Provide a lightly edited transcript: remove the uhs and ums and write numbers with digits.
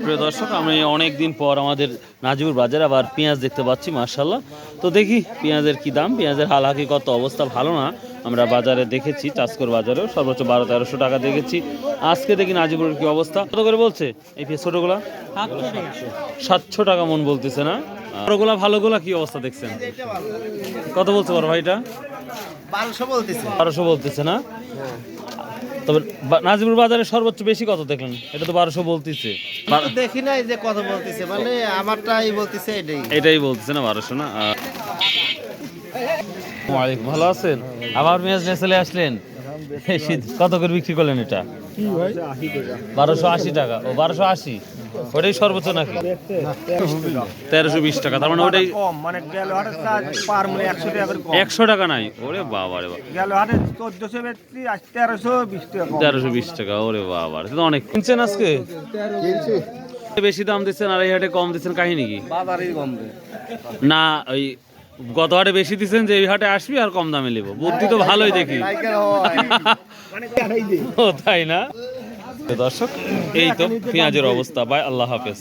প্রিয় দর্শক, আমি অনেক দিন পর আমাদের নাজিপুর বাজারে আবার পেঁয়াজ দেখতে পাচ্ছি, মার্শাল্লাহ। তো দেখি পেঁয়াজের কি দাম, পেঁয়াজের হাল হাকিকত অবস্থা ভালো না। আমরা বাজারে দেখেছি, চাষকর বাজারেও সর্বোচ্চ 1200-1300 টাকা দেখেছি। আজকে দেখি নাজিপুরের কি অবস্থা, কত করে বলছে এই পেঁয়াজ ছোটগুলা? 700 টাকা মন বলতেছে না? বড়গুলা ভালোগুলা কি অবস্থা দেখছেন? কত বলছে বড় ভাইটা? 1200 বলতেছে না? তবে নাজিপুর বাজারে সর্বোচ্চ বেশি কত দেখলেন? এটা তো 1200 বলতেছে। দেখি নাই যে কত বলতেছে, মানে আমারটাই বলতেছে, এটাই বলতেছে না, 1200 না? ওয়ালাইকুম, ভালো আছেন? আবার পেঁয়াজ নিয়ে চলে আসলেন। কত করে বিক্রি করলেন এটা? 1280 টাকা। ও 1280, ওটাই সর্বোচ্চ নাকি? 1320 টাকা, তার মানে ওটাই 100 টাকা নাই? ওরে বাবা রে বাবা, 1320 টাকা, ওরে বাবা, এটা অনেক। কিনছেন আজকে? বেশি দাম দিচ্ছেন আর এই হাটে কম দিচ্ছেন, কাহিনী কি? না, ওই গত হাটে বেশি দিচ্ছেন যে এই হাটে আসবি আর কম দামে নেবো, বুদ্ধি তো ভালোই দেখি। ও তাই না? দর্শক, এই তো পেঁয়াজের অবস্থা। বাই, আল্লাহ হাফেজ।